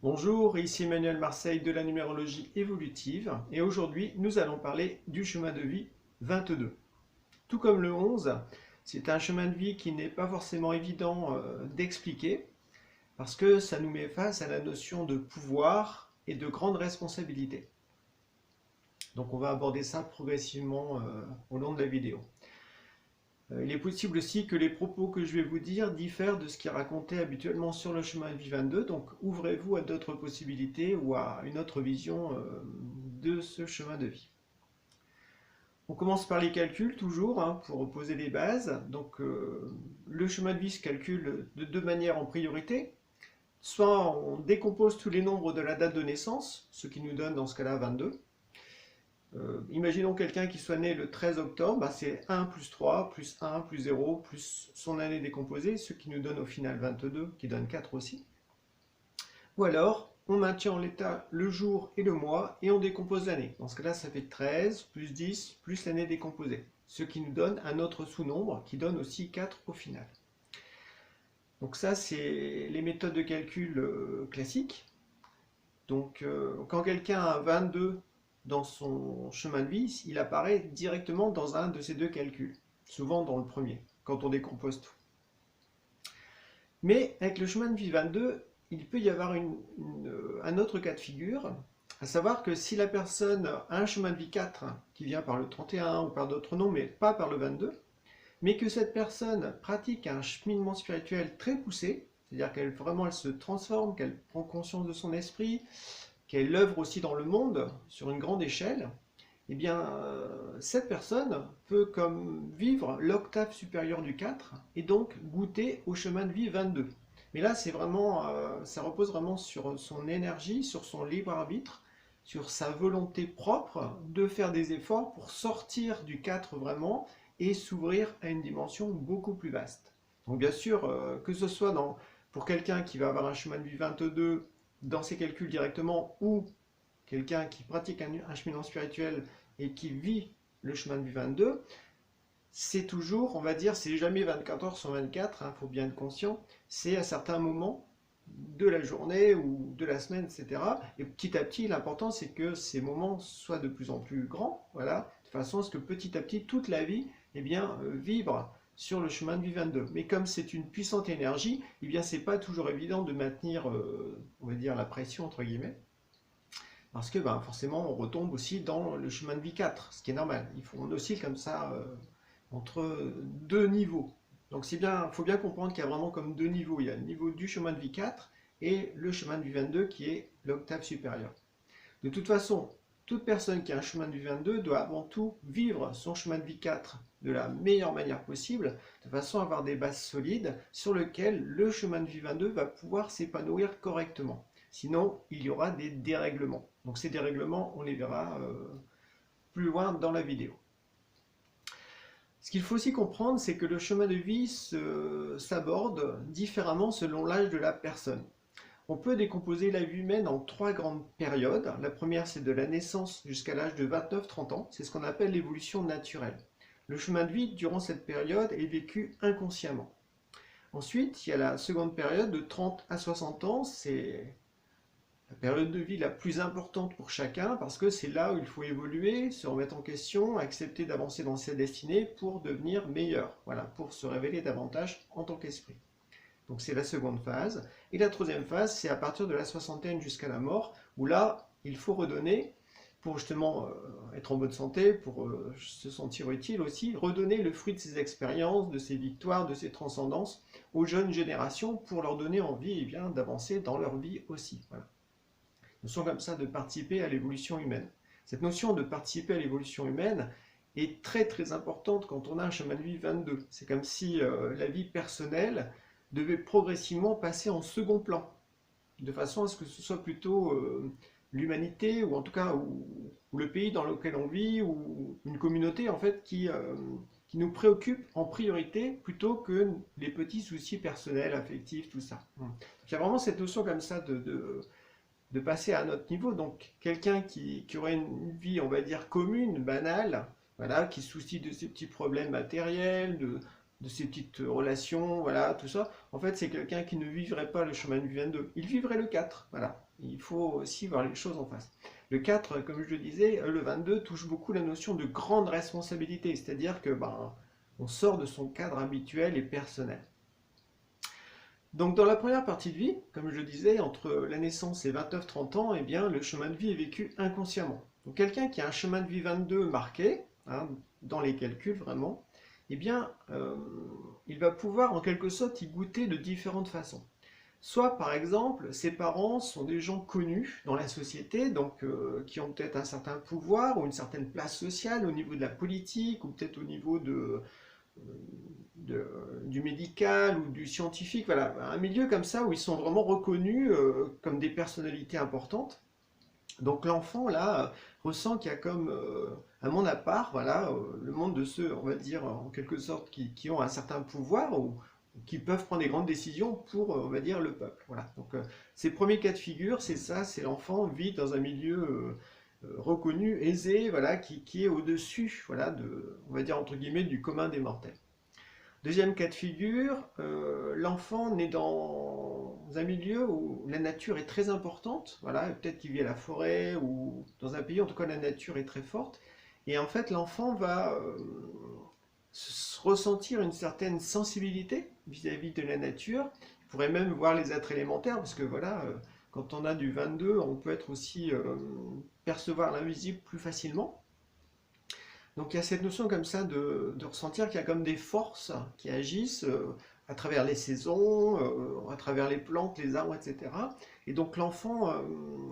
Bonjour, ici Emmanuel Marseille de la numérologie évolutive et aujourd'hui nous allons parler du chemin de vie 22. Tout comme le 11, c'est un chemin de vie qui n'est pas forcément évident d'expliquer parce que ça nous met face à la notion de pouvoir et de grande responsabilité. Donc on va aborder ça progressivement au long de la vidéo. Il est possible aussi que les propos que je vais vous dire diffèrent de ce qui est raconté habituellement sur le chemin de vie 22, donc ouvrez-vous à d'autres possibilités ou à une autre vision de ce chemin de vie. On commence par les calculs toujours pour poser les bases. Donc le chemin de vie se calcule de deux manières en priorité. Soit on décompose tous les nombres de la date de naissance, ce qui nous donne dans ce cas-là 22. Imaginons quelqu'un qui soit né le 13 octobre, bah c'est 1 plus 3, plus 1, plus 0, plus son année décomposée, ce qui nous donne au final 22, qui donne 4 aussi. Ou alors, on maintient en l'état le jour et le mois, et on décompose l'année. Dans ce cas-là, ça fait 13, plus 10, plus l'année décomposée. Ce qui nous donne un autre sous-nombre, qui donne aussi 4 au final. Donc ça, c'est les méthodes de calcul classiques. Donc quand quelqu'un a 22 dans son chemin de vie, il apparaît directement dans un de ces deux calculs, souvent dans le premier, quand on décompose tout. Mais avec le chemin de vie 22, il peut y avoir un autre cas de figure, à savoir que si la personne a un chemin de vie 4 qui vient par le 31 ou par d'autres noms, mais pas par le 22, mais que cette personne pratique un cheminement spirituel très poussé, c'est-à-dire qu'elle vraiment elle se transforme, qu'elle prend conscience de son esprit, qu'elle œuvre aussi dans le monde sur une grande échelle, eh bien, cette personne peut comme vivre l'octave supérieure du 4 et donc goûter au chemin de vie 22. Mais là, c'est vraiment, ça repose vraiment sur son énergie, sur son libre arbitre, sur sa volonté propre de faire des efforts pour sortir du 4 vraiment et s'ouvrir à une dimension beaucoup plus vaste. Donc bien sûr, que ce soit pour quelqu'un qui va avoir un chemin de vie 22 dans ses calculs directement ou quelqu'un qui pratique un cheminement spirituel et qui vit le chemin de vie 22, c'est toujours, on va dire, c'est jamais 24 heures sur 24, il faut bien être conscient, c'est à certains moments de la journée ou de la semaine, etc. Et petit à petit, l'important c'est que ces moments soient de plus en plus grands, voilà, de façon à ce que petit à petit, toute la vie, eh bien, vibre sur le chemin de vie 22. Mais comme c'est une puissante énergie, eh bien, c'est pas toujours évident de maintenir, on va dire, la pression, entre guillemets, parce que ben, forcément, on retombe aussi dans le chemin de vie 4, ce qui est normal. On oscille comme ça entre deux niveaux. Donc c'est bien, il faut bien comprendre qu'il y a vraiment comme deux niveaux. Il y a le niveau du chemin de vie 4 et le chemin de vie 22 qui est l'octave supérieure. De toute façon, toute personne qui a un chemin de vie 22 doit avant tout vivre son chemin de vie 4 de la meilleure manière possible, de façon à avoir des bases solides sur lesquelles le chemin de vie 22 va pouvoir s'épanouir correctement. Sinon, il y aura des dérèglements. Donc ces dérèglements, on les verra plus loin dans la vidéo. Ce qu'il faut aussi comprendre, c'est que le chemin de vie s'aborde différemment selon l'âge de la personne. On peut décomposer la vie humaine en trois grandes périodes. La première, c'est de la naissance jusqu'à l'âge de 29-30 ans. C'est ce qu'on appelle l'évolution naturelle. Le chemin de vie, durant cette période, est vécu inconsciemment. Ensuite, il y a la seconde période de 30 à 60 ans. C'est la période de vie la plus importante pour chacun parce que c'est là où il faut évoluer, se remettre en question, accepter d'avancer dans sa destinée pour devenir meilleur, voilà, pour se révéler davantage en tant qu'esprit. Donc c'est la seconde phase. Et la troisième phase, c'est à partir de la soixantaine jusqu'à la mort, où là, il faut redonner, pour justement être en bonne santé, pour se sentir utile aussi, redonner le fruit de ses expériences, de ses victoires, de ses transcendances aux jeunes générations pour leur donner envie bien, d'avancer dans leur vie aussi. Voilà. Notion comme ça de participer à l'évolution humaine. Cette notion de participer à l'évolution humaine est très très importante quand on a un chemin de vie 22. C'est comme si la vie personnelle devait progressivement passer en second plan, de façon à ce que ce soit plutôt l'humanité, ou en tout cas ou le pays dans lequel on vit, ou une communauté en fait qui nous préoccupe en priorité plutôt que les petits soucis personnels, affectifs, tout ça. Donc, il y a vraiment cette notion comme ça de passer à un autre niveau. Donc quelqu'un qui aurait une vie, on va dire, commune, banale, voilà, qui se soucie de ses petits problèmes matériels, de ces petites relations, voilà, tout ça, en fait, c'est quelqu'un qui ne vivrait pas le chemin de vie 22. Il vivrait le 4, voilà. Il faut aussi voir les choses en face. Le 4, comme je le disais, le 22 touche beaucoup la notion de grande responsabilité, c'est-à-dire que ben, on sort de son cadre habituel et personnel. Donc dans la première partie de vie, comme je le disais, entre la naissance et 29-30 ans, eh bien, le chemin de vie est vécu inconsciemment. Donc quelqu'un qui a un chemin de vie 22 marqué, hein, dans les calculs vraiment, eh bien, il va pouvoir en quelque sorte y goûter de différentes façons. Soit par exemple, ses parents sont des gens connus dans la société, donc qui ont peut-être un certain pouvoir ou une certaine place sociale au niveau de la politique ou peut-être au niveau du médical ou du scientifique, voilà, un milieu comme ça où ils sont vraiment reconnus comme des personnalités importantes. Donc l'enfant là ressent qu'il y a comme un monde à part, voilà, le monde de ceux, on va dire en quelque sorte, qui ont un certain pouvoir ou qui peuvent prendre des grandes décisions pour, on va dire, le peuple. Voilà. Donc ces premiers cas de figure, c'est ça, c'est l'enfant vit dans un milieu reconnu, aisé, voilà, qui est au-dessus, voilà, on va dire entre guillemets, du commun des mortels. Deuxième cas de figure, l'enfant naît dans un milieu où la nature est très importante, voilà, peut-être qu'il vit à la forêt ou dans un pays, en tout cas la nature est très forte, et en fait l'enfant va ressentir une certaine sensibilité vis-à-vis de la nature. Il pourrait même voir les êtres élémentaires, parce que voilà, quand on a du 22, on peut être aussi percevoir l'invisible plus facilement. Donc il y a cette notion comme ça de ressentir qu'il y a comme des forces qui agissent à travers les saisons, à travers les plantes, les arbres, etc. Et donc l'enfant,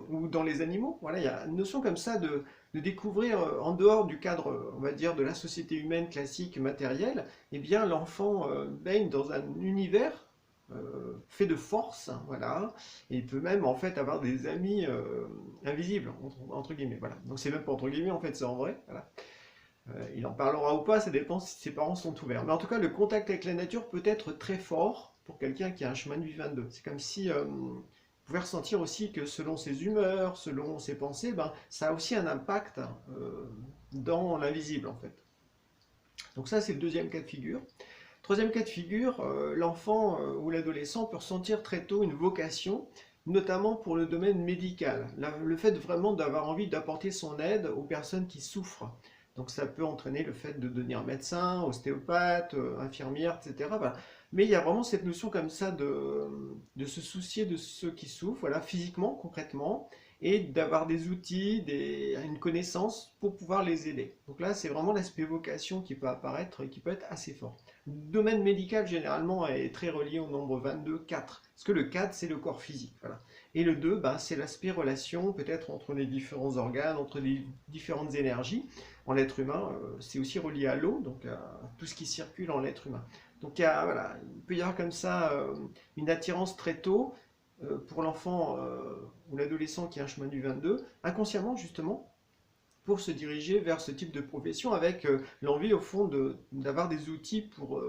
ou dans les animaux, voilà, il y a une notion comme ça de découvrir en dehors du cadre, on va dire, de la société humaine classique, matérielle, eh bien l'enfant baigne dans un univers fait de force, voilà, et il peut même en fait avoir des amis invisibles, entre guillemets, voilà. Donc c'est même pas entre guillemets, en fait c'est en vrai, voilà. Il en parlera ou pas, ça dépend si ses parents sont ouverts. Mais en tout cas, le contact avec la nature peut être très fort pour quelqu'un qui a un chemin de vie 22. C'est comme si vous pouvez ressentir aussi que selon ses humeurs, selon ses pensées, ben, ça a aussi un impact dans l'invisible en fait. Donc ça, c'est le deuxième cas de figure. Troisième cas de figure, l'enfant ou l'adolescent peut ressentir très tôt une vocation, notamment pour le domaine médical. Le fait vraiment d'avoir envie d'apporter son aide aux personnes qui souffrent. Donc ça peut entraîner le fait de devenir médecin, ostéopathe, infirmière, etc. Voilà. Mais il y a vraiment cette notion comme ça de se soucier de ceux qui souffrent, voilà, physiquement, concrètement, et d'avoir des outils, une connaissance pour pouvoir les aider. Donc là, c'est vraiment l'aspect vocation qui peut apparaître et qui peut être assez fort. Le domaine médical, généralement, est très relié au nombre 22, 4. Parce que le 4, c'est le corps physique. Voilà. Et le 2, bah, c'est l'aspect relation, peut-être entre les différents organes, entre les différentes énergies. En l'être humain, c'est aussi relié à l'eau, donc à tout ce qui circule en l'être humain. Donc voilà, il peut y avoir comme ça une attirance très tôt pour l'enfant ou l'adolescent qui a un chemin du 22, inconsciemment justement, pour se diriger vers ce type de profession avec l'envie au fond d'avoir des outils pour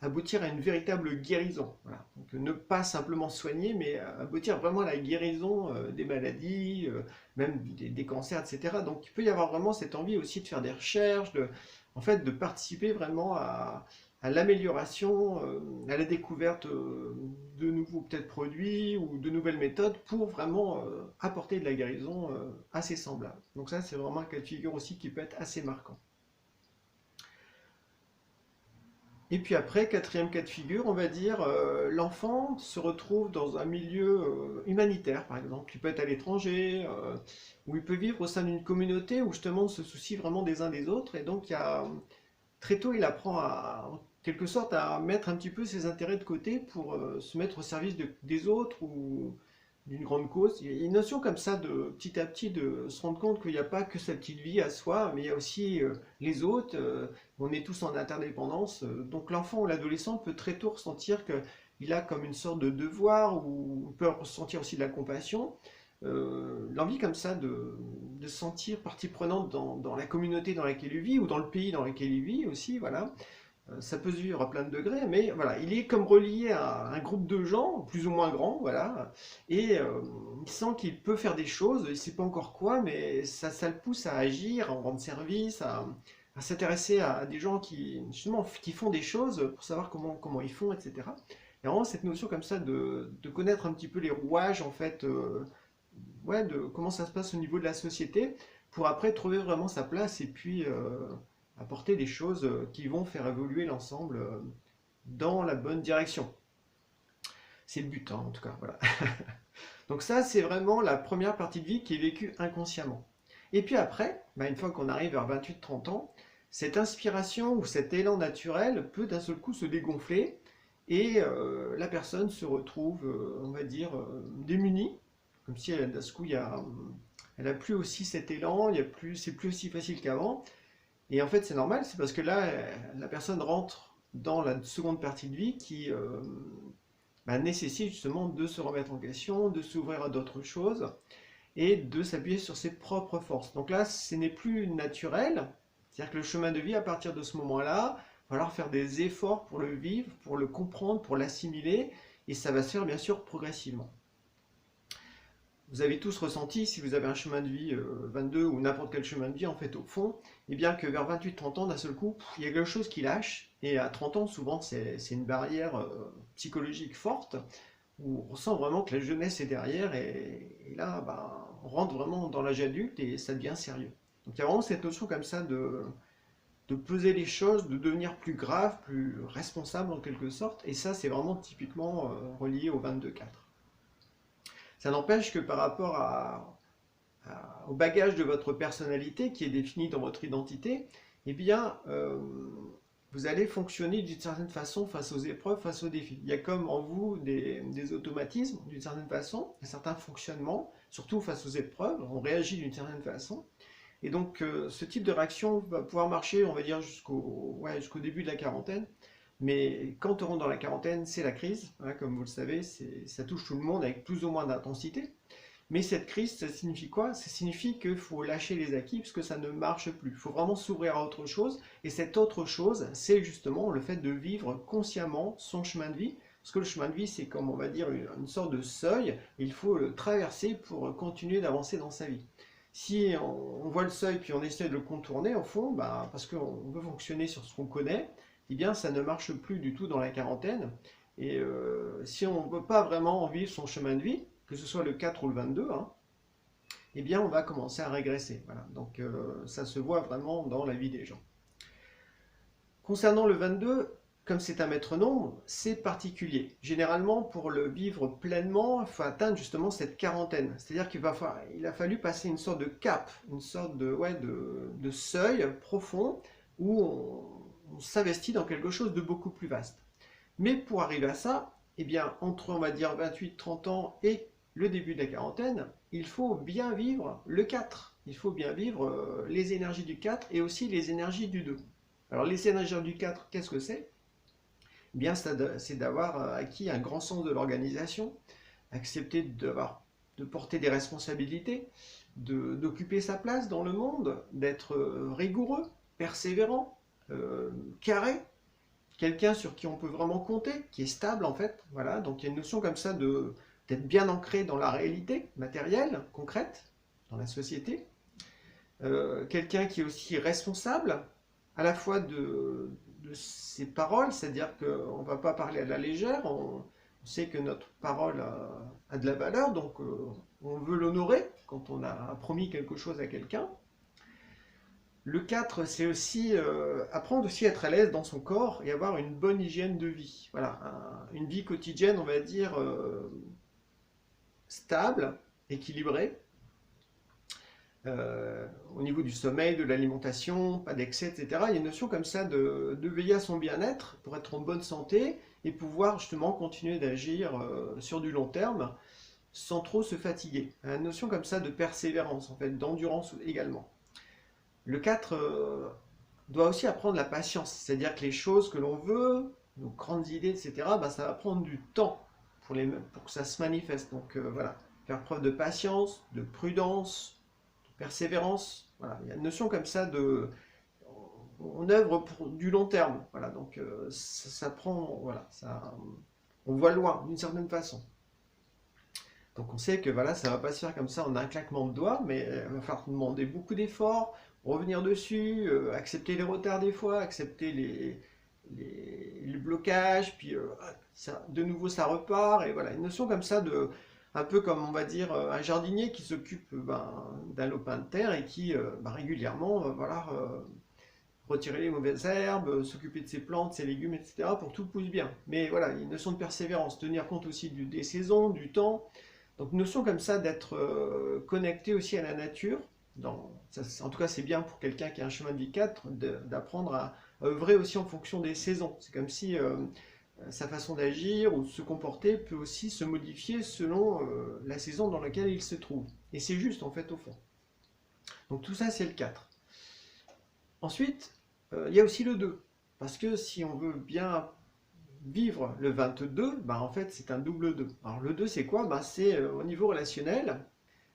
aboutir à une véritable guérison. Voilà. Donc ne pas simplement soigner, mais aboutir vraiment à la guérison des maladies, même des cancers, etc. Donc il peut y avoir vraiment cette envie aussi de faire des recherches, en fait, de participer vraiment à l'amélioration, à la découverte de nouveaux peut-être produits ou de nouvelles méthodes pour vraiment apporter de la guérison assez semblable. Donc ça, c'est vraiment un cas de figure aussi qui peut être assez marquant. Et puis après, quatrième cas de figure, on va dire, l'enfant se retrouve dans un milieu humanitaire, par exemple, qui peut être à l'étranger, où il peut vivre au sein d'une communauté où justement on se soucie vraiment des uns des autres, et donc très tôt il apprend en quelque sorte à mettre un petit peu ses intérêts de côté pour se mettre au service des autres ou d'une grande cause. Il y a une notion comme ça de petit à petit de se rendre compte qu'il n'y a pas que sa petite vie à soi, mais il y a aussi les autres. On est tous en interdépendance. Donc l'enfant ou l'adolescent peut très tôt ressentir qu'il a comme une sorte de devoir ou peut ressentir aussi de la compassion. L'envie comme ça de se sentir partie prenante dans la communauté dans laquelle il vit ou dans le pays dans lequel il vit aussi, voilà. Ça peut se vivre à plein de degrés, mais voilà, il est comme relié à un groupe de gens, plus ou moins grand, voilà, et il sent qu'il peut faire des choses, il ne sait pas encore quoi, mais ça le pousse à agir, à rendre service, à à s'intéresser à des gens qui, justement, qui font des choses pour savoir comment ils font, etc. Et vraiment cette notion comme ça de connaître un petit peu les rouages, en fait, ouais, de comment ça se passe au niveau de la société, pour après trouver vraiment sa place et puis apporter des choses qui vont faire évoluer l'ensemble dans la bonne direction. C'est le but, hein, en tout cas, voilà. Donc ça, c'est vraiment la première partie de vie qui est vécue inconsciemment. Et puis après, bah, une fois qu'on arrive vers 28-30 ans, cette inspiration ou cet élan naturel peut d'un seul coup se dégonfler et la personne se retrouve, on va dire, démunie, comme si d'un seul coup, elle n'a plus aussi cet élan, c'est plus aussi facile qu'avant. Et en fait, c'est normal, c'est parce que là, la personne rentre dans la seconde partie de vie qui bah, nécessite justement de se remettre en question, de s'ouvrir à d'autres choses et de s'appuyer sur ses propres forces. Donc là, ce n'est plus naturel, c'est-à-dire que le chemin de vie, à partir de ce moment-là, il va falloir faire des efforts pour le vivre, pour le comprendre, pour l'assimiler, et ça va se faire bien sûr progressivement. Vous avez tous ressenti, si vous avez un chemin de vie 22 ou n'importe quel chemin de vie, en fait, au fond, et bien que vers 28-30 ans, d'un seul coup, il y a quelque chose qui lâche, et à 30 ans, souvent, c'est une barrière psychologique forte, où on ressent vraiment que la jeunesse est derrière, et là, bah, on rentre vraiment dans l'âge adulte, et ça devient sérieux. Donc il y a vraiment cette notion comme ça de peser les choses, de devenir plus grave, plus responsable en quelque sorte, et ça, c'est vraiment typiquement relié au 22-4. Ça n'empêche que par rapport au bagage de votre personnalité qui est défini dans votre identité, eh bien, vous allez fonctionner d'une certaine façon face aux épreuves, face aux défis. Il y a comme en vous des automatismes d'une certaine façon, un certain fonctionnement, surtout face aux épreuves, on réagit d'une certaine façon. Et donc, ce type de réaction va pouvoir marcher, on va dire, jusqu'au début de la quarantaine. Mais quand on rentre dans la quarantaine, c'est la crise, hein, comme vous le savez, ça touche tout le monde avec plus ou moins d'intensité. Mais cette crise, ça signifie quoi? Ça signifie qu'il faut lâcher les acquis parce que ça ne marche plus. Il faut vraiment s'ouvrir à autre chose. Et cette autre chose, c'est justement le fait de vivre consciemment son chemin de vie. Parce que le chemin de vie, c'est comme on va dire une sorte de seuil. Il faut le traverser pour continuer d'avancer dans sa vie. Si on voit le seuil puis on essaie de le contourner, au fond, bah, parce qu'on veut fonctionner sur ce qu'on connaît, eh bien ça ne marche plus du tout dans la quarantaine. Et si on ne veut pas vraiment vivre son chemin de vie, que ce soit le 4 ou le 22, hein, eh bien on va commencer à régresser. Voilà. Donc ça se voit vraiment dans la vie des gens. Concernant le 22, comme c'est un maître nombre, c'est particulier. Généralement, pour le vivre pleinement, il faut atteindre justement cette quarantaine. C'est-à-dire qu'il a fallu passer une sorte de cap, une sorte de seuil profond où on s'investit dans quelque chose de beaucoup plus vaste. Mais pour arriver à ça, eh bien, entre on va dire 28-30 ans et le début de la quarantaine, il faut bien vivre le 4. Il faut bien vivre les énergies du 4 et aussi les énergies du 2. Alors les énergies du 4, qu'est-ce que c'est? Eh bien, c'est d'avoir acquis un grand sens de l'organisation, accepter de porter des responsabilités, d'occuper sa place dans le monde, d'être rigoureux, persévérant, carré, quelqu'un sur qui on peut vraiment compter, qui est stable en fait. Voilà, donc il y a une notion comme ça d'être bien ancré dans la réalité matérielle, concrète, dans la société. Quelqu'un qui est aussi responsable, à la fois de ses paroles, c'est-à-dire qu'on ne va pas parler à la légère, on sait que notre parole a de la valeur, donc on veut l'honorer quand on a promis quelque chose à quelqu'un. Le 4, c'est aussi apprendre aussi à être à l'aise dans son corps et avoir une bonne hygiène de vie. Voilà, une vie quotidienne, on va dire, stable, équilibrée, au niveau du sommeil, de l'alimentation, pas d'excès, etc. Il y a une notion comme ça de veiller à son bien-être pour être en bonne santé et pouvoir justement continuer d'agir sur du long terme sans trop se fatiguer. Une notion comme ça de persévérance, en fait, d'endurance également. Le 4 doit aussi apprendre la patience, c'est-à-dire que les choses que l'on veut, nos grandes idées, etc., bah, ça va prendre du temps pour que ça se manifeste. Donc voilà, faire preuve de patience, de prudence, persévérance, voilà, il y a une notion comme ça on œuvre pour du long terme, voilà, donc ça prend, voilà, on voit loin d'une certaine façon. Donc on sait que voilà, ça va pas se faire comme ça en un claquement de doigts, mais il va falloir demander beaucoup d'efforts, revenir dessus, accepter les retards des fois, accepter les blocages, puis de nouveau ça repart, et voilà, une notion comme ça un peu comme on va dire un jardinier qui s'occupe d'un lopin de terre et qui régulièrement retirer les mauvaises herbes, s'occuper de ses plantes, ses légumes, etc. pour que tout pousse bien. Mais voilà, une notion de persévérance, tenir compte aussi des saisons, du temps. Donc une notion comme ça d'être connecté aussi à la nature. En tout cas, c'est bien pour quelqu'un qui a un chemin de vie 4 d'apprendre à œuvrer aussi en fonction des saisons. C'est comme si sa façon d'agir ou de se comporter peut aussi se modifier selon la saison dans laquelle il se trouve. Et c'est juste en fait au fond. Donc tout ça, c'est le 4. Ensuite, il y a aussi le 2. Parce que si on veut bien vivre le 22, en fait c'est un double 2. Alors le 2 c'est quoi? C'est au niveau relationnel,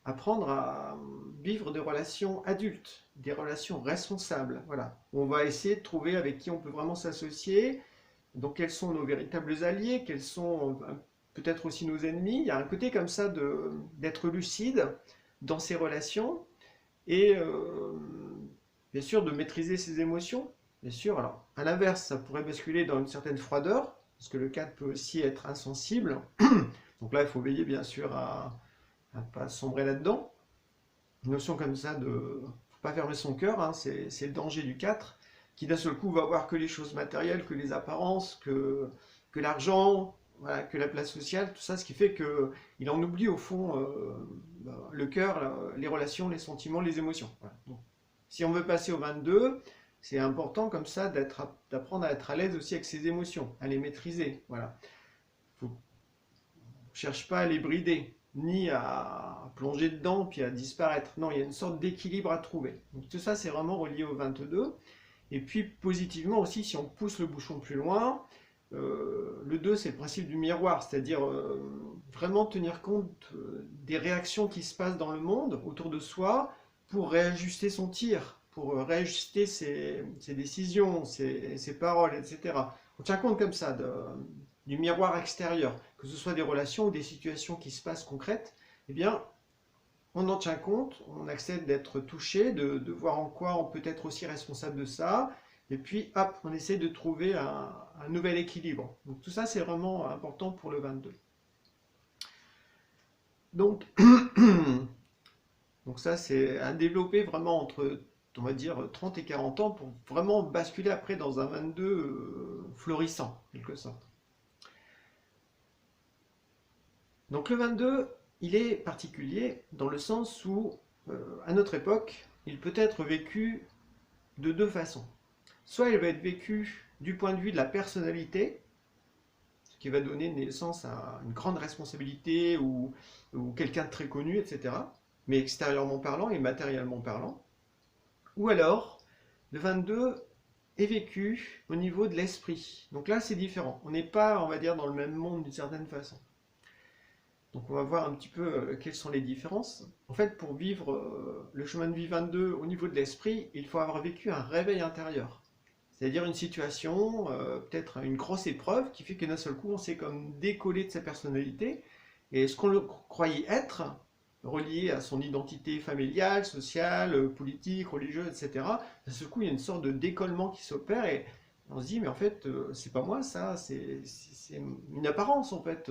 apprendre à vivre des relations adultes, des relations responsables. Voilà. On va essayer de trouver avec qui on peut vraiment s'associer, donc quels sont nos véritables alliés, quels sont peut-être aussi nos ennemis. Il y a un côté comme ça d'être lucide dans ces relations et bien sûr de maîtriser ses émotions. Bien sûr, alors à l'inverse, ça pourrait basculer dans une certaine froideur, parce que le 4 peut aussi être insensible. Donc là, il faut veiller bien sûr à ne pas sombrer là-dedans. Une notion comme ça de ne faut pas fermer son cœur, hein, c'est le danger du 4, qui d'un seul coup va voir que les choses matérielles, que les apparences, que l'argent, voilà, que la place sociale, tout ça, ce qui fait qu'il en oublie au fond le cœur, les relations, les sentiments, les émotions. Voilà. Donc, si on veut passer au 22, c'est important comme ça d'apprendre à être à l'aise aussi avec ses émotions, à les maîtriser. Voilà. On ne cherche pas à les brider, ni à plonger dedans puis à disparaître. Non, il y a une sorte d'équilibre à trouver. Donc tout ça, c'est vraiment relié au 22. Et puis positivement aussi, si on pousse le bouchon plus loin, le 2, c'est le principe du miroir, c'est-à-dire vraiment tenir compte des réactions qui se passent dans le monde autour de soi pour réajuster son tir, pour réajuster ses décisions, ses paroles, etc. On tient compte comme ça du miroir extérieur, que ce soit des relations ou des situations qui se passent concrètes, eh bien, on en tient compte, on accepte d'être touché, de voir en quoi on peut être aussi responsable de ça, et puis hop, on essaie de trouver un nouvel équilibre. Donc tout ça, c'est vraiment important pour le 22. Donc, donc ça, c'est à développer vraiment entre, on va dire, 30 et 40 ans pour vraiment basculer après dans un 22 florissant, en quelque sorte. Donc le 22, il est particulier dans le sens où, à notre époque, il peut être vécu de deux façons. Soit il va être vécu du point de vue de la personnalité, ce qui va donner naissance à une grande responsabilité ou quelqu'un de très connu, etc. Mais extérieurement parlant et matériellement parlant. Ou alors, le 22 est vécu au niveau de l'esprit. Donc là, c'est différent. On n'est pas, on va dire, dans le même monde d'une certaine façon. Donc on va voir un petit peu quelles sont les différences. En fait, pour vivre le chemin de vie 22 au niveau de l'esprit, il faut avoir vécu un réveil intérieur. C'est-à-dire une situation, peut-être une grosse épreuve qui fait que d'un seul coup, on s'est comme décollé de sa personnalité. Et ce qu'on croyait être, relié à son identité familiale, sociale, politique, religieuse, etc., d'un seul coup, il y a une sorte de décollement qui s'opère et on se dit, mais en fait, c'est pas moi ça, c'est une apparence en fait,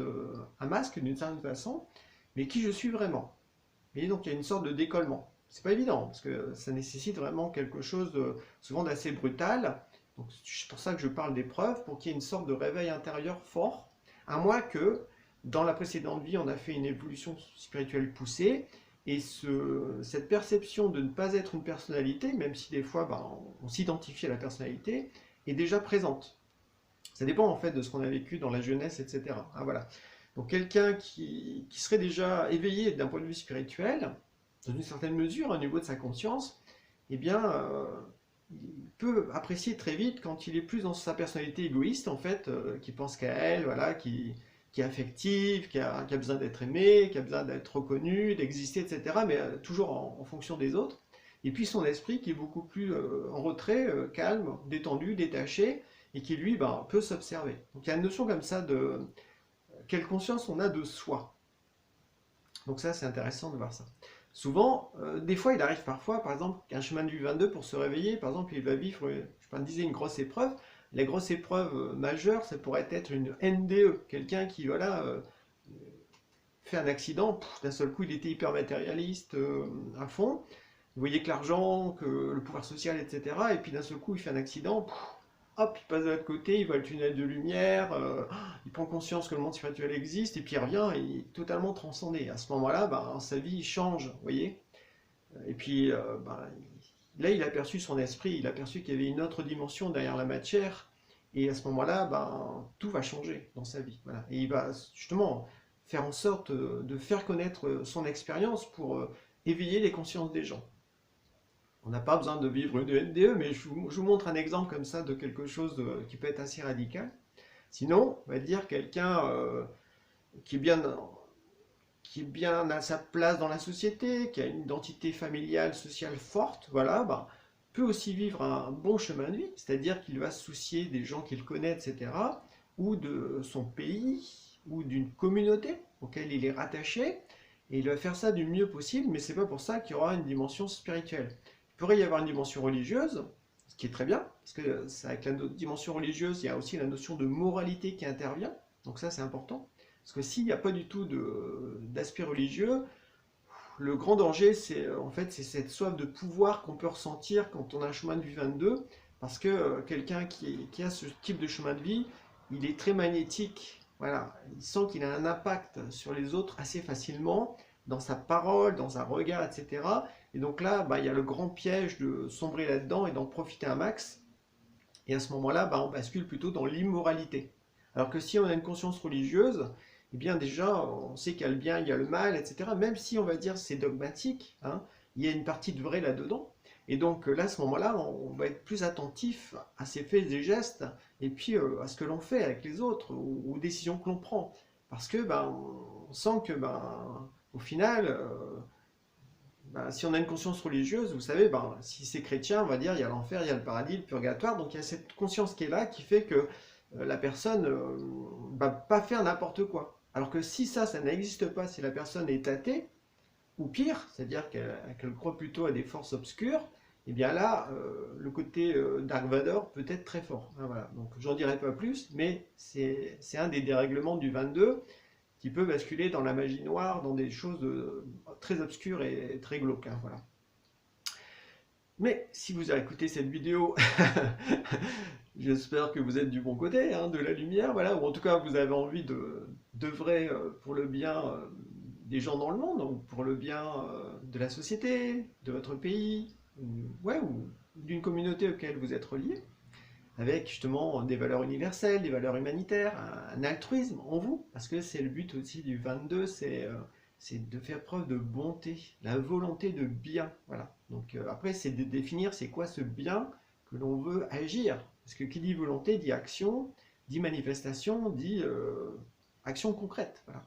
un masque d'une certaine façon, mais qui je suis vraiment. Et donc il y a une sorte de décollement. C'est pas évident, parce que ça nécessite vraiment quelque chose souvent d'assez brutal. Donc c'est pour ça que je parle d'épreuve, pour qu'il y ait une sorte de réveil intérieur fort, à moins que dans la précédente vie, on a fait une évolution spirituelle poussée, et cette perception de ne pas être une personnalité, même si des fois on s'identifie à la personnalité, est déjà présente. Ça dépend en fait de ce qu'on a vécu dans la jeunesse, etc. Ah, voilà. Donc quelqu'un qui serait déjà éveillé d'un point de vue spirituel, dans une certaine mesure, au niveau de sa conscience, eh bien, il peut apprécier très vite quand il est plus dans sa personnalité égoïste, en fait, qui pense qu'à elle, voilà, qui est affective, qui a besoin d'être aimé, qui a besoin d'être reconnu, d'exister, etc., mais toujours en fonction des autres. Et puis son esprit qui est beaucoup plus en retrait, calme, détendu, détaché, et qui lui peut s'observer. Donc il y a une notion comme ça de quelle conscience on a de soi. Donc ça c'est intéressant de voir ça. Souvent, des fois, il arrive parfois, par exemple, qu'un chemin de vie 22 pour se réveiller, par exemple, il va vivre, je disais, une grosse épreuve. La grosse épreuve majeure, ça pourrait être une NDE, quelqu'un qui, voilà, fait un accident, d'un seul coup, il était hyper matérialiste à fond. Vous voyez que l'argent, que le pouvoir social, etc. Et puis d'un seul coup, il fait un accident, hop, il passe de l'autre côté, il voit le tunnel de lumière, il prend conscience que le monde spirituel existe, et puis il revient, et il est totalement transcendé. À ce moment-là, ben, sa vie change, vous voyez. Et puis ben, là, il a perçu son esprit, il a perçu qu'il y avait une autre dimension derrière la matière, et à ce moment-là, ben, tout va changer dans sa vie. Voilà. Et il va justement faire en sorte de faire connaître son expérience pour éveiller les consciences des gens. On n'a pas besoin de vivre une NDE, mais je vous montre un exemple comme ça de quelque chose qui peut être assez radical. Sinon, on va dire quelqu'un qui, qui est bien à sa place dans la société, qui a une identité familiale, sociale forte, voilà, bah, peut aussi vivre un bon chemin de vie, c'est-à-dire qu'il va se soucier des gens qu'il connaît, etc., ou de son pays, ou d'une communauté auquel il est rattaché, et il va faire ça du mieux possible, mais c'est pas pour ça qu'il y aura une dimension spirituelle. Il pourrait y avoir une dimension religieuse, ce qui est très bien, parce que avec la dimension religieuse, il y a aussi la notion de moralité qui intervient, donc ça c'est important. Parce que s'il n'y a pas du tout d'aspect religieux, le grand danger, c'est en fait c'est cette soif de pouvoir qu'on peut ressentir quand on a un chemin de vie 22, parce que quelqu'un qui a ce type de chemin de vie, il est très magnétique. Voilà, il sent qu'il a un impact sur les autres assez facilement, dans sa parole, dans un regard, etc. Et donc là, bah, il y a le grand piège de sombrer là-dedans et d'en profiter un max. Et à ce moment-là, bah, on bascule plutôt dans l'immoralité. Alors que si on a une conscience religieuse, eh bien déjà, on sait qu'il y a le bien, il y a le mal, etc. Même si on va dire c'est dogmatique, hein, il y a une partie de vrai là-dedans. Et donc là, à ce moment-là, on va être plus attentif à ses faits et gestes, et puis à ce que l'on fait avec les autres, aux décisions que l'on prend. Parce que ben, on sent que ben, au final, ben, si on a une conscience religieuse, vous savez, ben, si c'est chrétien, on va dire il y a l'enfer, il y a le paradis, le purgatoire. Donc il y a cette conscience qui est là, qui fait que la personne ne va pas faire n'importe quoi. Alors que si ça n'existe pas, si la personne est athée, ou pire, c'est-à-dire qu'elle croit plutôt à des forces obscures, et eh bien là, le côté Dark Vador peut être très fort. Hein, voilà. Donc j'en dirai pas plus, mais c'est un des dérèglements du 22 qui peut basculer dans la magie noire, dans des choses très obscures et très glauques. Hein, voilà. Mais si vous avez écouté cette vidéo, j'espère que vous êtes du bon côté, hein, de la lumière, voilà, ou en tout cas vous avez envie d'œuvrer pour le bien des gens dans le monde, ou pour le bien de la société, de votre pays, ouais, ou d'une communauté auquel vous êtes relié, avec justement des valeurs universelles, des valeurs humanitaires, un altruisme en vous, parce que c'est le but aussi du 22, c'est de faire preuve de bonté, la volonté de bien. Voilà. Donc après, c'est de définir c'est quoi ce bien que l'on veut agir. Parce que qui dit volonté dit action, dit manifestation, dit action concrète. Voilà.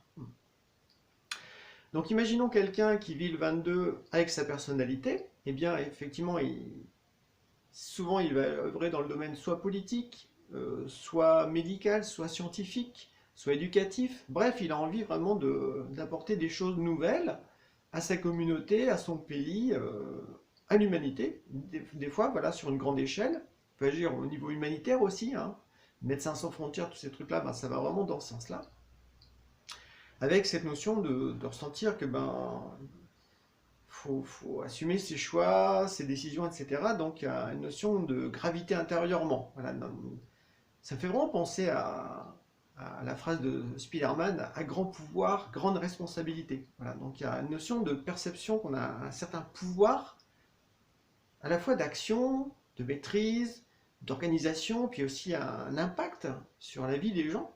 Donc imaginons quelqu'un qui vit le 22 avec sa personnalité, eh bien effectivement, souvent il va œuvrer dans le domaine soit politique, soit médical, soit scientifique, soit éducatif. Bref, il a envie vraiment d'apporter des choses nouvelles à sa communauté, à son pays, à l'humanité. Des fois, voilà, sur une grande échelle. Il peut agir au niveau humanitaire aussi. Hein. Médecins sans frontières, tous ces trucs-là, ben, ça va vraiment dans ce sens-là. Avec cette notion de ressentir que ben, faut assumer ses choix, ses décisions, etc. Donc il y a une notion de gravité intérieurement. Voilà. Ça me fait vraiment penser à la phrase de Spider-Man, à grand pouvoir, grande responsabilité. Voilà. Donc il y a une notion de perception qu'on a un certain pouvoir, à la fois d'action, de maîtrise, d'organisation, puis aussi un impact sur la vie des gens.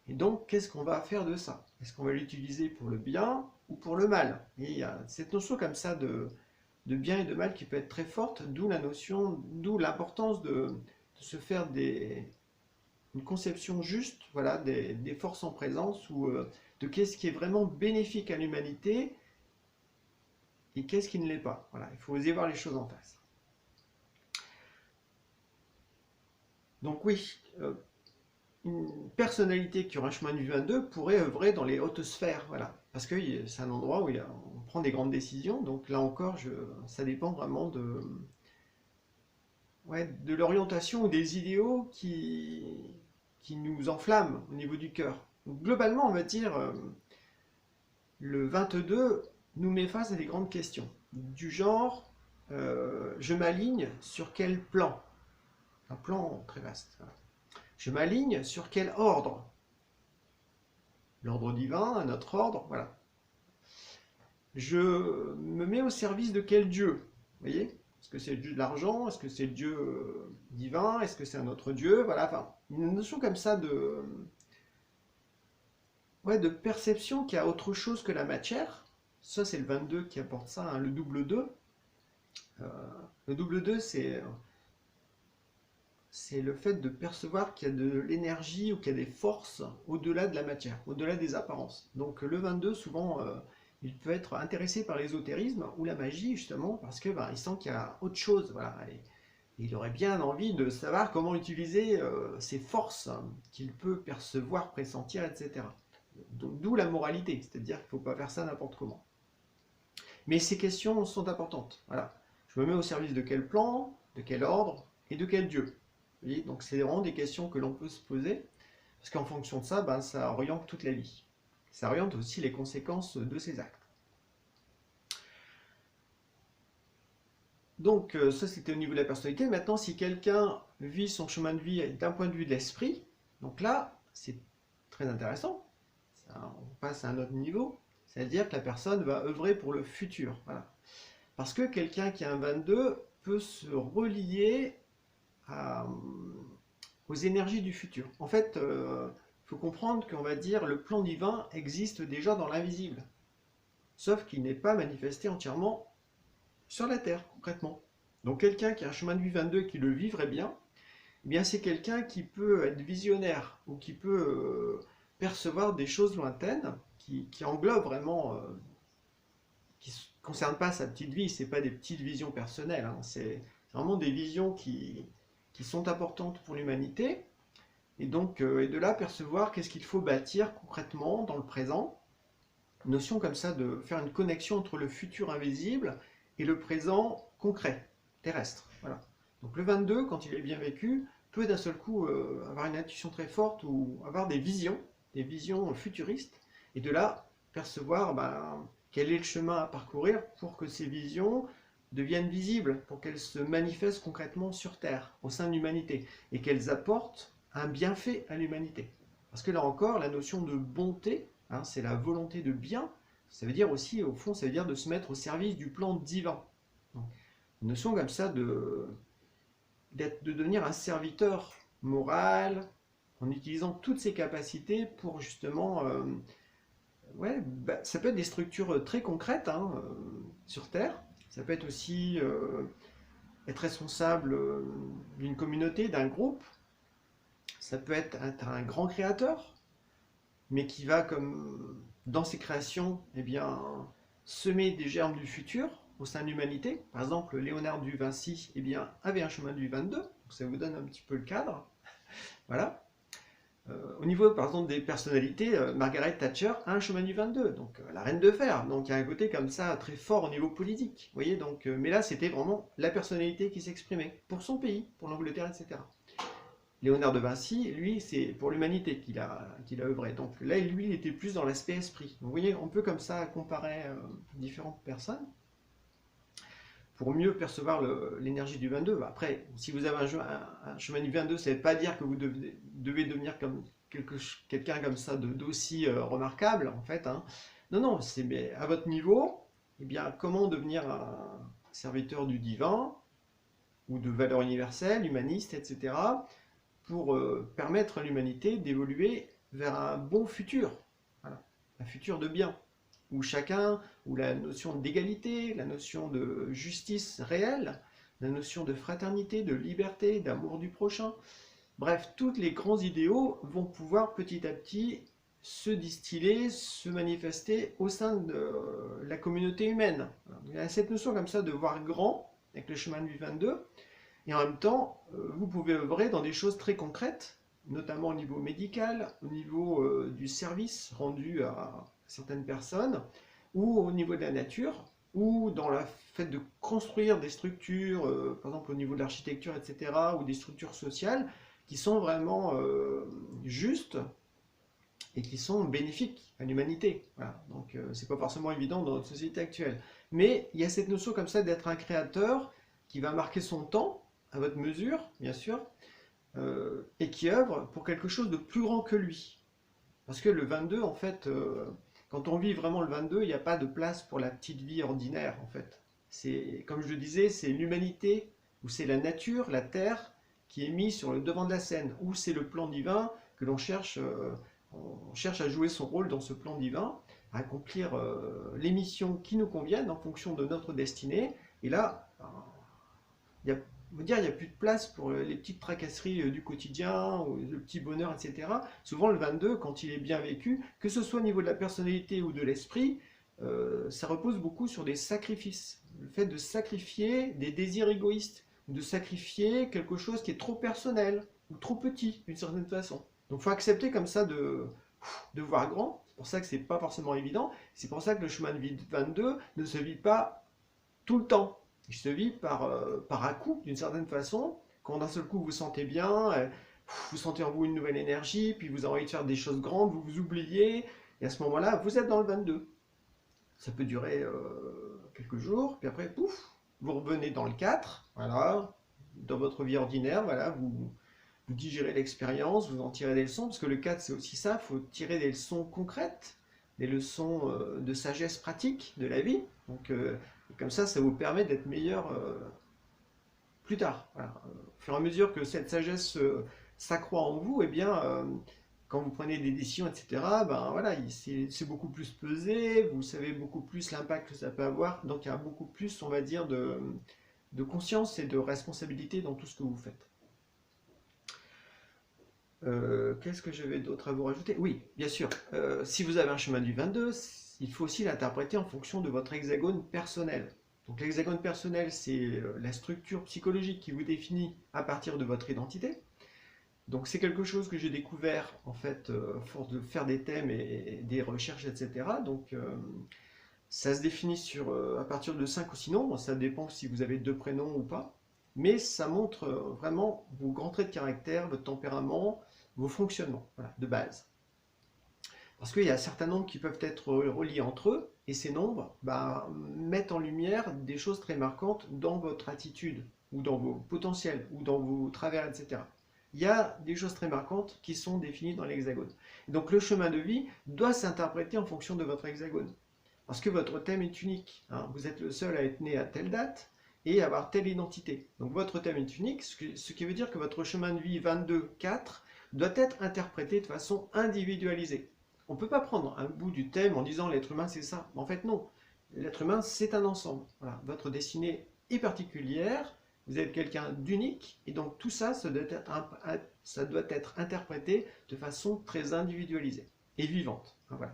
Et donc, qu'est-ce qu'on va faire de ça? Est-ce qu'on va l'utiliser pour le bien ou pour le mal? Et il y a cette notion comme ça de bien et de mal qui peut être très forte, d'où l'importance de se faire une conception juste, voilà, des forces en présence ou de qu'est-ce qui est vraiment bénéfique à l'humanité et qu'est-ce qui ne l'est pas. Voilà, il faut oser voir les choses en face. Donc oui, une personnalité qui aurait un chemin de vie 22 pourrait œuvrer dans les hautes sphères, voilà. Parce que c'est un endroit où on prend des grandes décisions, donc là encore, ça dépend vraiment ouais, de l'orientation ou des idéaux qui nous enflamment au niveau du cœur. Donc, globalement, on va dire, le 22 nous met face à des grandes questions, du genre, je m'aligne sur quel plan? Un plan très vaste. Voilà. Je m'aligne sur quel ordre? L'ordre divin, notre ordre, voilà. Je me mets au service de quel Dieu? Vous voyez? Est-ce que c'est le Dieu de l'argent? Est-ce que c'est le Dieu divin? Est-ce que c'est un autre Dieu? Voilà, enfin, une notion comme ça ouais, de perception qu'il y a autre chose que la matière. Ça, c'est le 22 qui apporte ça, hein, le double 2. Le double 2, c'est le fait de percevoir qu'il y a de l'énergie ou qu'il y a des forces au-delà de la matière, au-delà des apparences. Donc le 22, souvent, il peut être intéressé par l'ésotérisme ou la magie, justement, parce que il sent qu'il y a autre chose. Voilà, et il aurait bien envie de savoir comment utiliser ces forces qu'il peut percevoir, pressentir, etc. D'où la moralité, c'est-à-dire qu'il ne faut pas faire ça n'importe comment. Mais ces questions sont importantes. Voilà. Je me mets au service de quel plan, de quel ordre et de quel Dieu. Vous voyez, donc c'est vraiment des questions que l'on peut se poser, parce qu'en fonction de ça, ça oriente toute la vie. Ça oriente aussi les conséquences de ces actes. Donc ça c'était au niveau de la personnalité. Maintenant, si quelqu'un vit son chemin de vie d'un point de vue de l'esprit, donc là, c'est très intéressant. Ça, on passe à un autre niveau. C'est-à-dire que la personne va œuvrer pour le futur. Voilà. Parce que quelqu'un qui a un 22 peut se relier aux énergies du futur. En fait, il faut comprendre qu'on va dire le plan divin existe déjà dans l'invisible. Sauf qu'il n'est pas manifesté entièrement sur la Terre, concrètement. Donc quelqu'un qui a un chemin de vie 22 qui le vivrait bien, eh bien c'est quelqu'un qui peut être visionnaire ou qui peut percevoir des choses lointaines qui englobent vraiment, qui ne concernent pas sa petite vie, ce n'est pas des petites visions personnelles, hein, c'est vraiment des visions qui sont importantes pour l'humanité, et donc et de là percevoir qu'est-ce qu'il faut bâtir concrètement dans le présent, notion comme ça de faire une connexion entre le futur invisible et le présent concret, terrestre. Voilà. Donc le 22, quand il est bien vécu, peut d'un seul coup avoir une intuition très forte ou avoir des visions futuristes, et de là percevoir quel est le chemin à parcourir pour que ces visions deviennent visibles, pour qu'elles se manifestent concrètement sur Terre, au sein de l'humanité, et qu'elles apportent un bienfait à l'humanité. Parce que là encore, la notion de bonté, hein, c'est la volonté de bien, ça veut dire aussi, au fond, ça veut dire de se mettre au service du plan divin. Donc, une notion comme ça de devenir un serviteur moral, en utilisant toutes ses capacités pour justement... ouais, ça peut être des structures très concrètes hein, sur Terre. Ça peut être aussi être responsable d'une communauté, d'un groupe. Ça peut être un grand créateur, mais qui va, comme dans ses créations, eh bien, semer des germes du futur au sein de l'humanité. Par exemple, Léonard de Vinci eh bien, avait un chemin du 22, donc ça vous donne un petit peu le cadre. Voilà. Au niveau, par exemple, des personnalités, Margaret Thatcher a un chemin du 22, donc la reine de fer. Donc il y a un côté comme ça très fort au niveau politique. Vous voyez, donc, mais là, c'était vraiment la personnalité qui s'exprimait pour son pays, pour l'Angleterre, etc. Léonard de Vinci, lui, c'est pour l'humanité qu'il a œuvré. Donc là, lui, il était plus dans l'aspect esprit. Donc, vous voyez, on peut comme ça comparer différentes personnes pour mieux percevoir l'énergie du 22. Après, si vous avez un chemin du 22, ça ne veut pas dire que vous devez devenir comme quelqu'un comme ça d'aussi remarquable, en fait. Hein. Non, non, c'est à votre niveau, eh bien, comment devenir un serviteur du divin, ou de valeurs universelles, humanistes, etc., pour permettre à l'humanité d'évoluer vers un bon futur, voilà, un futur de bien, où chacun, où la notion d'égalité, la notion de justice réelle, la notion de fraternité, de liberté, d'amour du prochain, bref, tous les grands idéaux vont pouvoir petit à petit se distiller, se manifester au sein de la communauté humaine. Il y a cette notion comme ça de voir grand, avec le chemin du 22, et en même temps, vous pouvez œuvrer dans des choses très concrètes, notamment au niveau médical, au niveau du service rendu à certaines personnes, ou au niveau de la nature, ou dans le fait de construire des structures, par exemple au niveau de l'architecture, etc., ou des structures sociales, qui sont vraiment justes et qui sont bénéfiques à l'humanité. Voilà. Donc c'est pas forcément évident dans notre société actuelle. Mais il y a cette notion comme ça d'être un créateur qui va marquer son temps, à votre mesure, bien sûr, et qui œuvre pour quelque chose de plus grand que lui. Parce que le 22, en fait, quand on vit vraiment le 22, il n'y a pas de place pour la petite vie ordinaire, en fait. C'est, comme je le disais, c'est l'humanité, ou c'est la nature, la terre, qui est mise sur le devant de la scène, ou c'est le plan divin que on cherche à jouer son rôle dans ce plan divin, à accomplir les missions qui nous conviennent en fonction de notre destinée. Et là, il y a, on va dire, il n'y a plus de place pour les petites tracasseries du quotidien, ou le petit bonheur, etc. Souvent, le 22, quand il est bien vécu, que ce soit au niveau de la personnalité ou de l'esprit, ça repose beaucoup sur des sacrifices. Le fait de sacrifier des désirs égoïstes, de sacrifier quelque chose qui est trop personnel, ou trop petit, d'une certaine façon. Donc il faut accepter comme ça de voir grand. C'est pour ça que c'est pas forcément évident. C'est pour ça que le chemin de vie de 22 ne se vit pas tout le temps. Il se vit par à-coup, d'une certaine façon. Quand d'un seul coup vous sentez bien, vous sentez en vous une nouvelle énergie, puis vous avez envie de faire des choses grandes, vous vous oubliez, et à ce moment-là, vous êtes dans le 22. Ça peut durer quelques jours, puis après, pouf, vous revenez dans le 4, voilà, dans votre vie ordinaire, voilà, vous digérez l'expérience, vous en tirez des leçons, parce que le 4 c'est aussi ça, il faut tirer des leçons concrètes, des leçons de sagesse pratique de la vie. Donc comme ça vous permet d'être meilleur plus tard. Voilà. Au fur et à mesure que cette sagesse s'accroît en vous, et eh bien, quand vous prenez des décisions, etc., ben voilà, c'est beaucoup plus pesé, vous savez beaucoup plus l'impact que ça peut avoir, donc il y a beaucoup plus, on va dire, de conscience et de responsabilité dans tout ce que vous faites. Qu'est-ce que j'avais d'autre à vous rajouter? Oui, bien sûr. Si vous avez un chemin du 22, il faut aussi l'interpréter en fonction de votre hexagone personnel. Donc l'hexagone personnel, c'est la structure psychologique qui vous définit à partir de votre identité. Donc c'est quelque chose que j'ai découvert en fait à force de faire des thèmes et des recherches, etc. Donc ça se définit à partir de 5 ou 6 nombres, ça dépend si vous avez 2 prénoms ou pas. Mais ça montre vraiment vos grands traits de caractère, votre tempérament, vos fonctionnements, voilà, de base. Parce qu'il y a certains nombres qui peuvent être reliés entre eux, et ces nombres mettent en lumière des choses très marquantes dans votre attitude, ou dans vos potentiels, ou dans vos travers, etc. Il y a des choses très marquantes qui sont définies dans l'hexagone. Donc le chemin de vie doit s'interpréter en fonction de votre hexagone. Parce que votre thème est unique. Hein. Vous êtes le seul à être né à telle date, et avoir telle identité. Donc votre thème est unique, ce qui veut dire que votre chemin de vie 22-4 doit être interprété de façon individualisée. On ne peut pas prendre un bout du thème en disant l'être humain c'est ça. En fait non, l'être humain c'est un ensemble. Voilà. Votre destinée est particulière, vous êtes quelqu'un d'unique, et donc tout ça, ça doit être interprété de façon très individualisée et vivante. Voilà.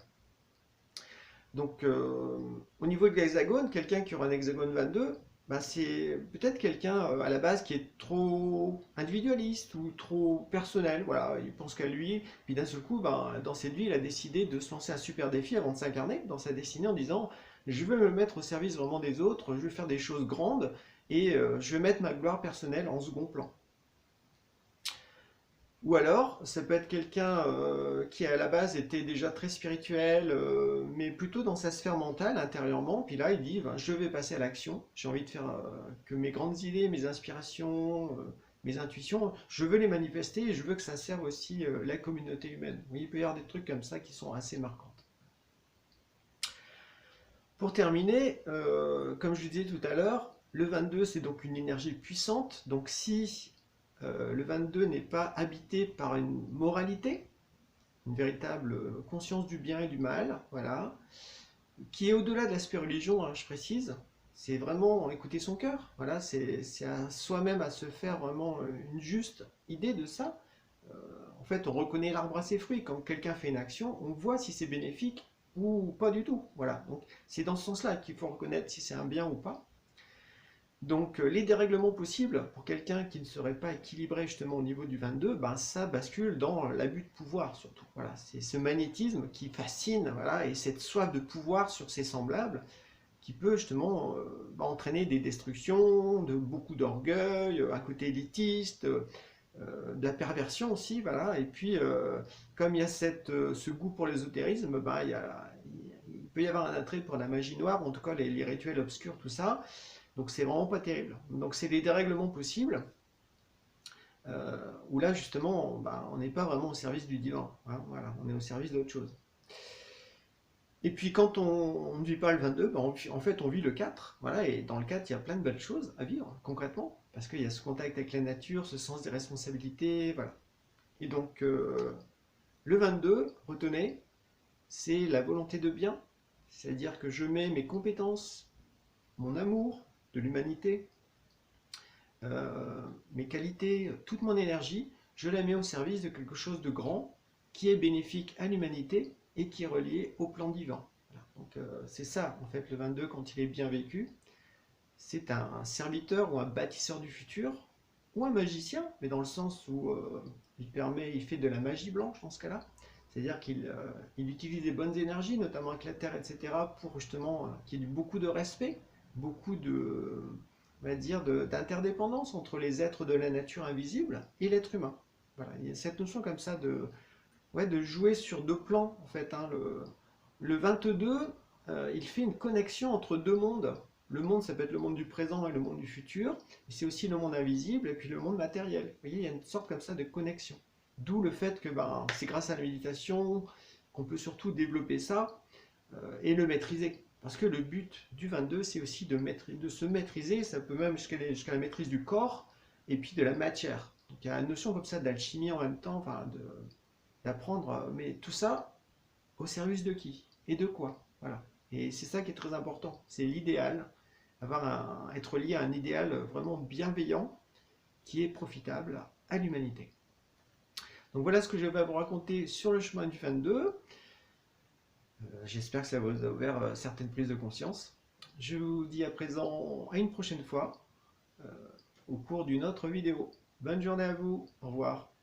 Donc au niveau de l'hexagone, quelqu'un qui aura un hexagone 22, c'est peut-être quelqu'un à la base qui est trop individualiste ou trop personnel, voilà, il pense qu'à lui, puis d'un seul coup, dans cette vie, il a décidé de se lancer un super défi avant de s'incarner dans sa destinée en disant je veux me mettre au service vraiment des autres, je veux faire des choses grandes et je vais mettre ma gloire personnelle en second plan. Ou alors, ça peut être quelqu'un qui à la base était déjà très spirituel, mais plutôt dans sa sphère mentale, intérieurement. Puis là, il dit, je vais passer à l'action. J'ai envie de faire que mes grandes idées, mes inspirations, mes intuitions, je veux les manifester et je veux que ça serve aussi la communauté humaine. Oui, il peut y avoir des trucs comme ça qui sont assez marquants. Pour terminer, comme je le disais tout à l'heure, le 22, c'est donc une énergie puissante. Donc si le 22 n'est pas habité par une moralité, une véritable conscience du bien et du mal, voilà, qui est au-delà de l'aspect religion, hein, je précise, c'est vraiment écouter son cœur, voilà, c'est à soi-même à se faire vraiment une juste idée de ça. En fait, on reconnaît l'arbre à ses fruits. Quand quelqu'un fait une action, on voit si c'est bénéfique ou pas du tout. Voilà, donc c'est dans ce sens-là qu'il faut reconnaître si c'est un bien ou pas. Donc les dérèglements possibles pour quelqu'un qui ne serait pas équilibré justement au niveau du 22, ben, ça bascule dans l'abus de pouvoir surtout. Voilà, c'est ce magnétisme qui fascine, voilà, et cette soif de pouvoir sur ses semblables qui peut justement entraîner des destructions, de beaucoup d'orgueil, un côté élitiste, de la perversion aussi, voilà. Et puis comme il y a ce goût pour l'ésotérisme, ben, il peut y avoir un attrait pour la magie noire, en tout cas les rituels obscurs, tout ça. Donc c'est vraiment pas terrible. Donc c'est des dérèglements possibles, où là justement bah, on n'est pas vraiment au service du divin, hein, voilà, on est au service d'autre chose. Et puis quand on ne vit pas le 22, bah, en fait on vit le 4, voilà, et dans le 4 il y a plein de belles choses à vivre concrètement, parce qu'il y a ce contact avec la nature, ce sens des responsabilités, voilà. Et donc le 22, retenez, c'est la volonté de bien, c'est-à-dire que je mets mes compétences, mon amour de l'humanité, mes qualités, toute mon énergie, je la mets au service de quelque chose de grand qui est bénéfique à l'humanité et qui est relié au plan divin. Voilà. Donc c'est ça en fait le 22 quand il est bien vécu. C'est un serviteur ou un bâtisseur du futur ou un magicien, mais dans le sens où il fait de la magie blanche dans ce cas-là. C'est-à-dire qu'il utilise des bonnes énergies, notamment avec la Terre, etc., pour justement qu'il y ait beaucoup de respect, beaucoup de, on va dire, d'interdépendance entre les êtres de la nature invisible et l'être humain. Voilà, il y a cette notion comme ça de jouer sur deux plans, en fait. Hein. Le 22, il fait une connexion entre deux mondes. Le monde, ça peut être le monde du présent et le monde du futur, mais c'est aussi le monde invisible et puis le monde matériel. Vous voyez, il y a une sorte comme ça de connexion. D'où le fait que ben, c'est grâce à la méditation qu'on peut surtout développer ça et le maîtriser. Parce que le but du 22, c'est aussi de se maîtriser, ça peut même jusqu'à la maîtrise du corps et puis de la matière. Donc il y a une notion comme ça d'alchimie en même temps, enfin, d'apprendre, mais tout ça au service de qui et de quoi. Voilà. Et c'est ça qui est très important, c'est l'idéal, être lié à un idéal vraiment bienveillant qui est profitable à l'humanité. Donc voilà ce que je vais vous raconter sur le chemin du 22. J'espère que ça vous a ouvert certaines prises de conscience. Je vous dis à présent à une prochaine fois au cours d'une autre vidéo. Bonne journée à vous, au revoir.